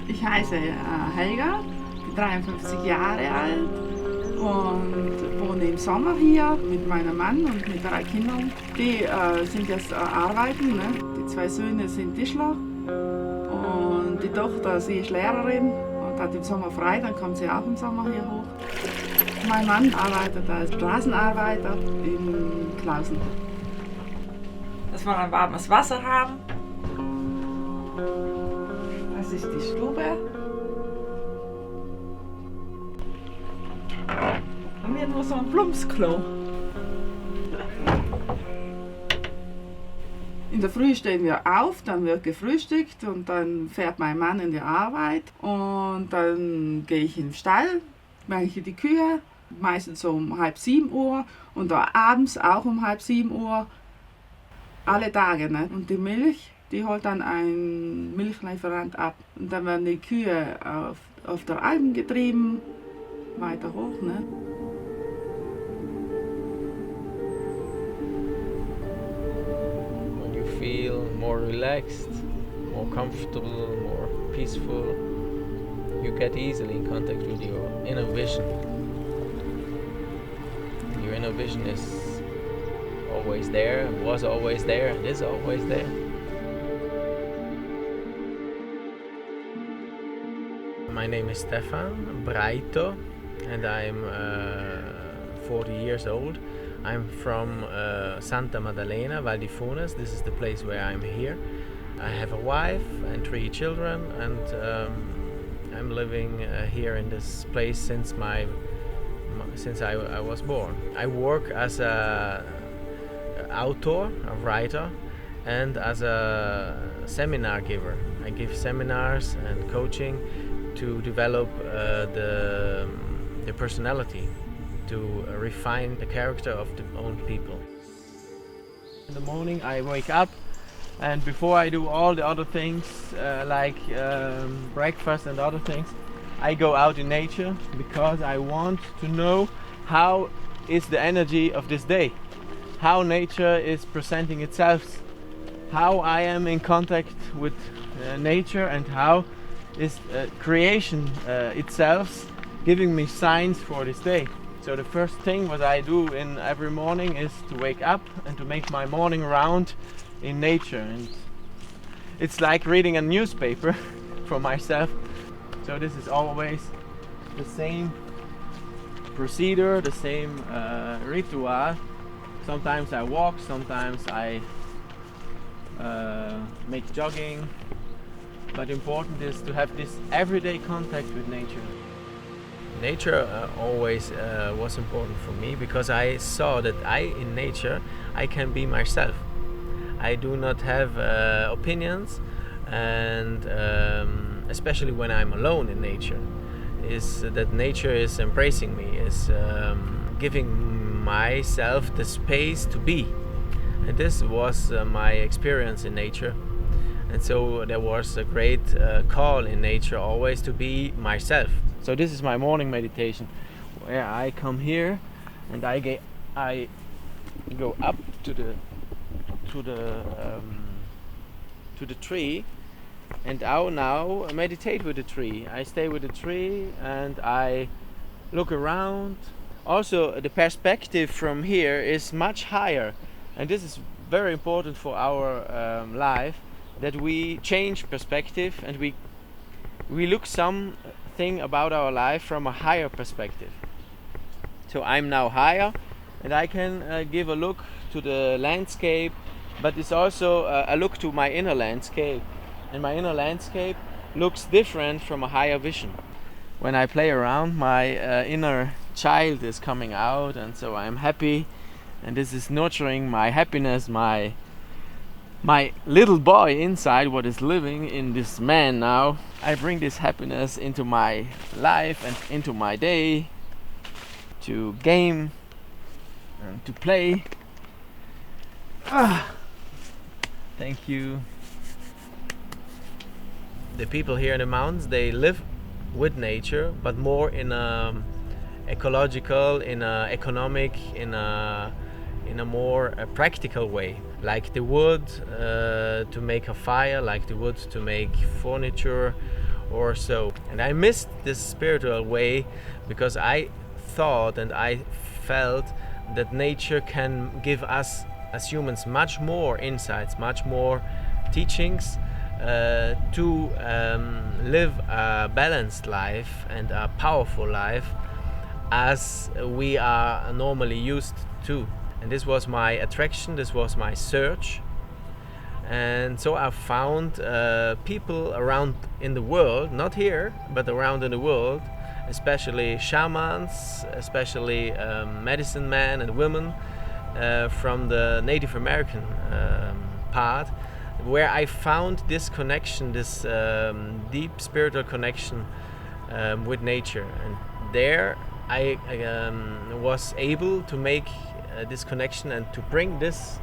Ich heiße Helga, bin 53 Jahre alt und wohne im Sommer hier mit meinem Mann und mit 3 Kindern. Die sind jetzt arbeiten. Ne? Die 2 Söhne sind Tischler und die Tochter, sie ist Lehrerin und hat im Sommer frei, dann kommt sie auch im Sommer hier hoch. Mein Mann arbeitet als Straßenarbeiter in Klausen. Dass wir ein warmes Wasser haben. Das ist die Stube. Und wir nur so ein Plumpsklo. In der Früh stehen wir auf, dann wird gefrühstückt und dann fährt mein Mann in die Arbeit und dann gehe ich in den Stall, melke die Kühe, meistens so um 6:30 Uhr und abends auch um 6:30 Uhr, alle Tage. Ne? Und die Milch, die holt dann ein Milchlieferant ab und dann werden die Kühe auf der Alm getrieben, weiter hoch. Ne? When you feel more relaxed, more comfortable, more peaceful, you get easily in contact with your inner vision. Your inner vision is always there, was always there, and is always there. My name is Stefan Breito, and I'm 40 years old. I'm from Santa Maddalena, Val di Funes. This is the place where I'm here. I have a wife and 3 children, and I'm living here in this place since I was born. I work as a author, a writer, and as a seminar giver. I give seminars and coaching to develop the personality, to refine the character of the own people. In the morning I wake up, and before I do all the other things like breakfast and other things, I go out in nature because I want to know how is the energy of this day, how nature is presenting itself, how I am in contact with nature, and how is creation itself giving me signs for this day. So the first thing what I do in every morning is to wake up and to make my morning round in nature, and it's like reading a newspaper for myself. So this is always the same procedure, the same ritual. Sometimes I walk, sometimes I make jogging, but important is to have this everyday contact with nature. Nature always was important for me because I saw that in nature I can be myself. I do not have opinions, and especially when I'm alone in nature, is that nature is embracing me, is giving myself the space to be. And this was my experience in nature. And so there was a great call in nature always to be myself. So this is my morning meditation, where I come here and I go up to the tree, and I now meditate with the tree. I stay with the tree and I look around. Also, the perspective from here is much higher, and this is very important for our life, that we change perspective and we look something about our life from a higher perspective. So I'm now higher, and I can give a look to the landscape, but it's also a look to my inner landscape, and my inner landscape looks different from a higher vision. When I play around, my inner child is coming out, and so I'm happy, and this is nurturing my happiness, my little boy inside, what is living in this man now. I bring this happiness into my life and into my day, to game and to play. Thank you. The people here in the mountains, they live with nature, but more in a ecological, in a economic, in in a more practical way, like the wood to make a fire, like the wood to make furniture or so. And I missed this spiritual way because I thought and I felt that nature can give us as humans much more insights, much more teachings to live a balanced life and a powerful life as we are normally used to. And this was my attraction, this was my search. And so I found people around in the world, not here, but around in the world, especially shamans, especially medicine men and women from the Native American part, where I found this connection, this deep spiritual connection with nature. And there I was able to make this connection and to bring this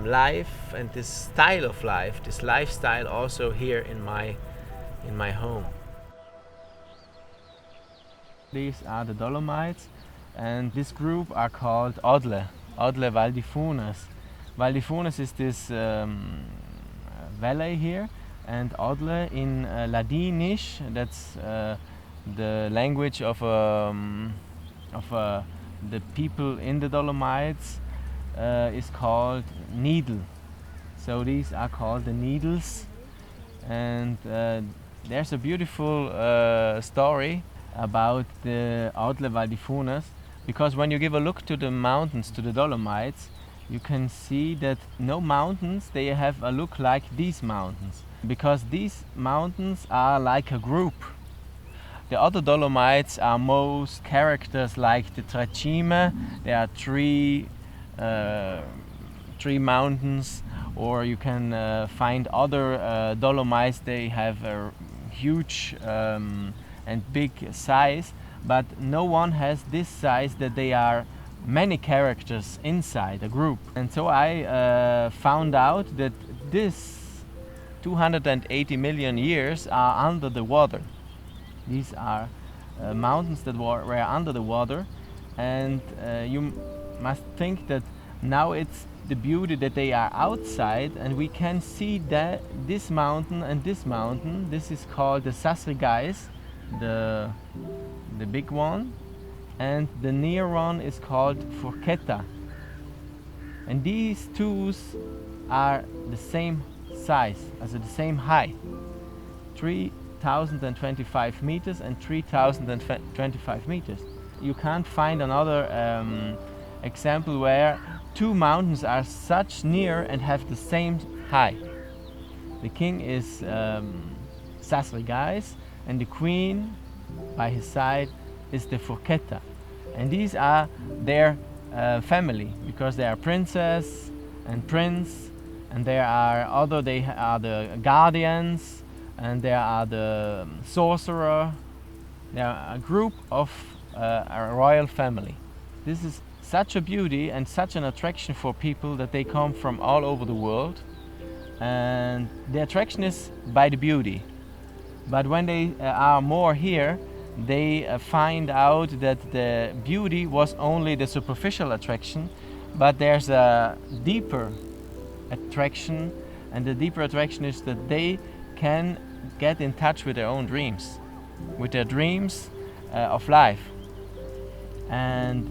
life and this style of life, this lifestyle also here in my home. These are the Dolomites, and this group are called Odle Valdifunas. Valdifunas is this valley here, and Odle in Ladinish, that's the language of the people in the Dolomites, is called needle. So these are called the needles, and there's a beautiful story about the Odle Valdifunas, because when you give a look to the mountains, to the Dolomites, you can see that no mountains, they have a look like these mountains, because these mountains are like a group. The other Dolomites are most characters like the Tracime. There are three mountains, or you can find other Dolomites. They have a huge and big size, but no one has this size that they are many characters inside a group. And so I found out that this 280 million years are under the water. These are mountains that were under the water, and you must think that now it's the beauty that they are outside, and we can see that this mountain and this mountain. This is called the Sasrigais, the big one, and the near one is called Forqueta. And these two are the same size, also the same height, 3,025 meters and 3,025 meters. You can't find another example where two mountains are such near and have the same height. The king is Sasrigais, and the queen by his side is the Forqueta. And these are their family, because they are princess and prince, and they are the guardians, and they are the sorcerer. They are a group of a royal family. This is such a beauty and such an attraction for people that they come from all over the world, and the attraction is by the beauty. But when they are more here, they find out that the beauty was only the superficial attraction, but there's a deeper attraction, and the deeper attraction is that they can get in touch with their own dreams, with their dreams of life. And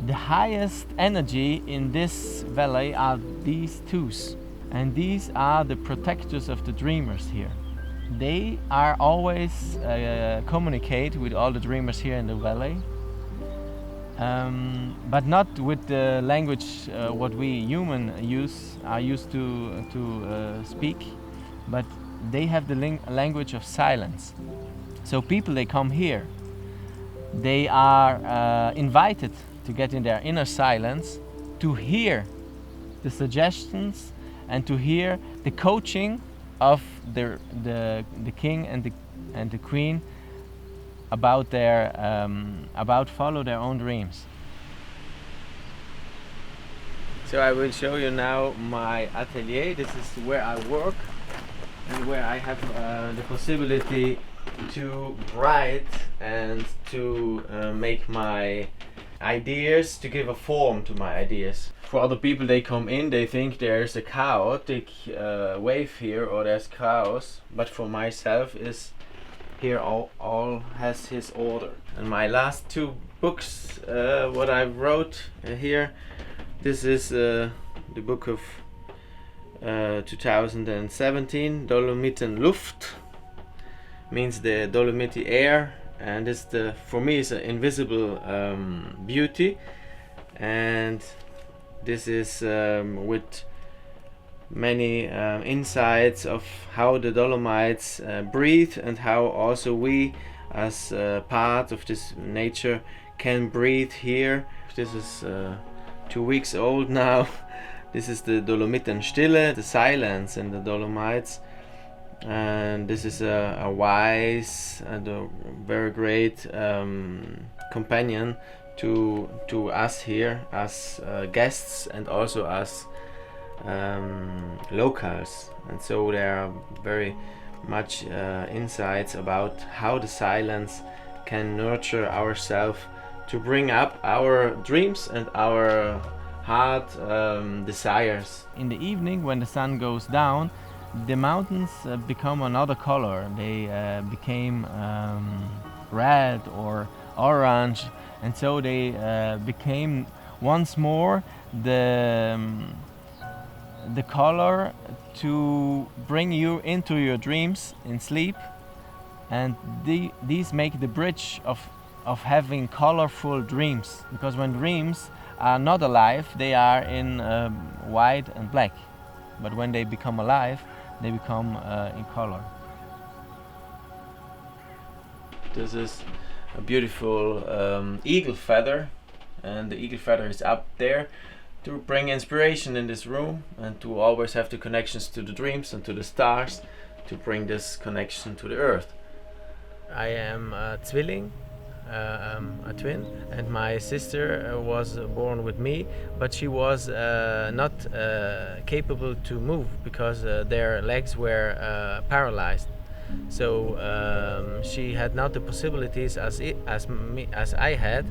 the highest energy in this valley are these twos, and these are the protectors of the dreamers here. They are always communicate with all the dreamers here in the valley, but not with the language what we human are used to speak, but they have the language of silence. So people, they come here, they are invited to get in their inner silence, to hear the suggestions and to hear the coaching of the king and the queen about their follow their own dreams. So I will show you now my atelier. This is where I work and where I have the possibility to write and to make my ideas, to give a form to my ideas. For other people, they come in, they think there's a chaotic wave here, or there's chaos, but for myself is here all has his order. And my last two books, what I wrote here, this is the book of 2017, Dolomiten Luft, means the Dolomite air, and it's for me it's an invisible beauty, and this is with many insights of how the Dolomites breathe, and how also we as part of this nature can breathe here. This is 2 weeks old now. This is the Dolomiten Stille, the silence in the Dolomites, and this is a wise and a very great companion to us here as guests, and also as locals. And so there are very much insights about how the silence can nurture ourselves to bring up our dreams and our heart desires. In the evening, when the sun goes down, the mountains become another color. They became red or orange, and so they became once more the color to bring you into your dreams in sleep, and these make the bridge of having colorful dreams, because when dreams are not alive, they are in white and black, but when they become alive, they become in color. This is a beautiful eagle feather, and the eagle feather is up there to bring inspiration in this room, and to always have the connections to the dreams and to the stars, to bring this connection to the earth. I am a Zwilling, a twin, and my sister was born with me, but she was not capable to move because their legs were paralyzed. So she had not the possibilities as I had,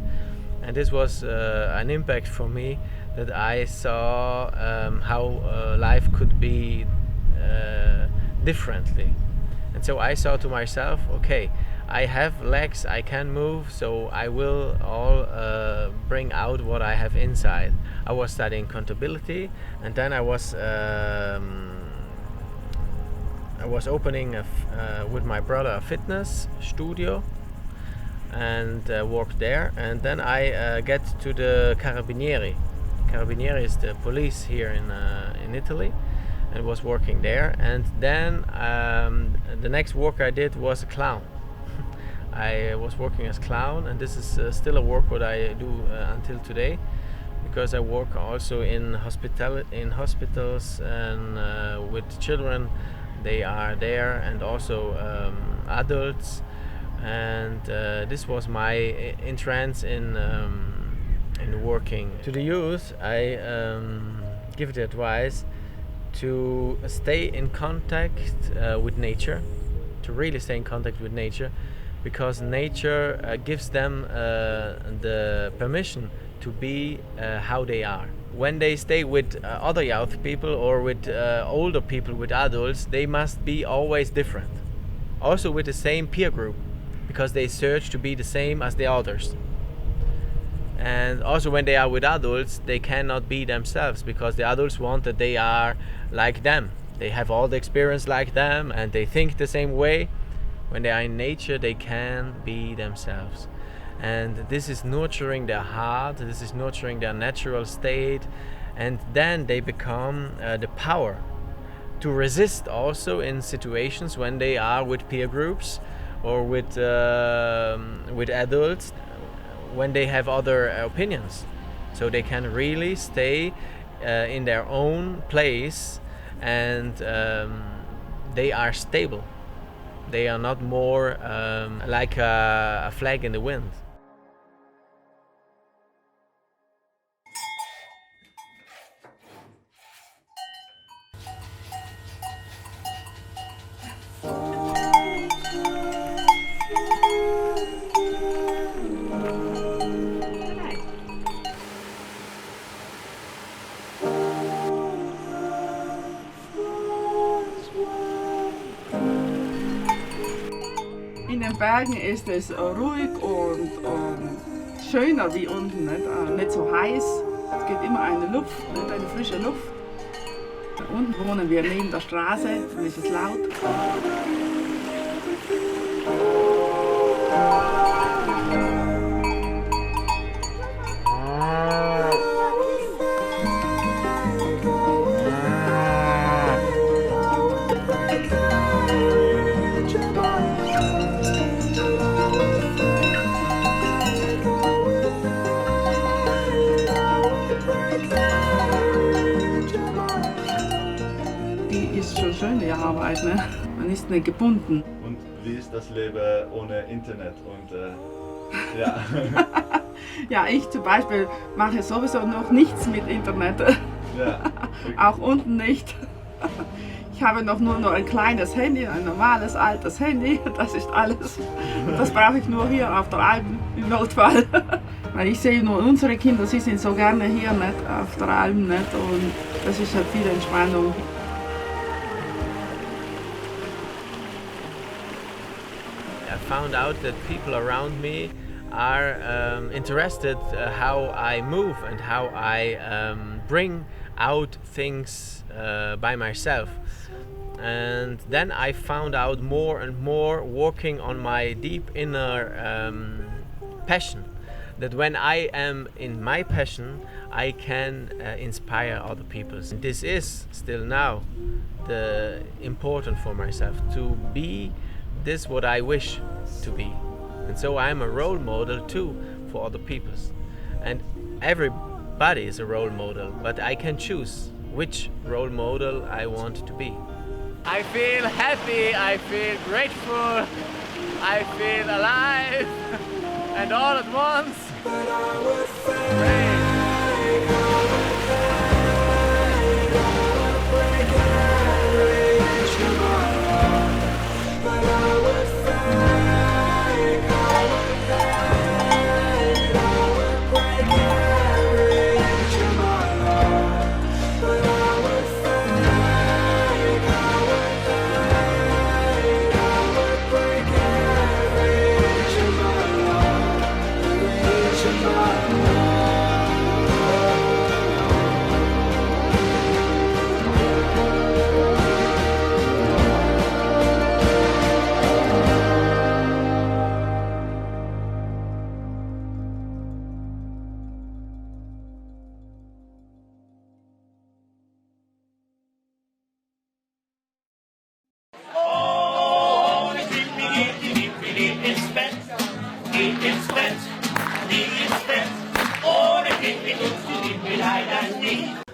and this was an impact for me, that I saw how life could be differently. And so I saw to myself, okay, I have legs, I can move, so I will all bring out what I have inside. I was studying contability, and then I was opening with my brother a fitness studio, and worked there. And then I get to the Carabinieri. Carabinieri is the police here in Italy, and was working there. And then the next work I did was a clown. I was working as clown, and this is still a work what I do until today, because I work also in hospitals and with children. They are there, and also adults, and this was my entrance in working. To the youth, I give the advice to stay in contact with nature, to really stay in contact with nature, because nature gives them the permission to be how they are. When they stay with other young people or with older people, with adults, they must be always different. Also with the same peer group, because they search to be the same as the others. And also when they are with adults, they cannot be themselves, because the adults want that they are like them. They have all the experience like them, and they think the same way. When they are in nature, they can be themselves. And this is nurturing their heart, this is nurturing their natural state, and then they become the power to resist also in situations when they are with peer groups or with adults, when they have other opinions. So they can really stay in their own place, and they are stable. They are not more like a flag in the wind. Bergen ist es ruhig und schöner wie unten, nicht so heiß. Es gibt immer eine Luft, eine frische Luft. Unten wohnen wir neben der Straße, dann ist es laut. Die ist schon schön, die Arbeit, ne? Man ist nicht gebunden. Und wie ist das Leben ohne Internet? Und ja. Ja, ich zum Beispiel mache sowieso noch nichts mit Internet. Ja. Auch unten nicht. Ich habe nur ein kleines Handy, ein normales altes Handy, das ist alles. Das brauche ich nur hier auf der Alm im Notfall. Weil ich sehe nur unsere Kinder, sie sind so gerne hier nicht, auf der Alm nicht, und das ist halt viel Entspannung. I found out that people around me are interested how I move and how I bring out things by myself. And then I found out more and more, working on my deep inner passion, that when I am in my passion, I can inspire other people. And this is still now the important for myself, to be this what I wish to be. And so I'm a role model too for other people. And everybody is a role model, but I can choose which role model I want to be. I feel happy, I feel grateful, I feel alive, and all at once, great. Ohne dich bin ich leider nicht.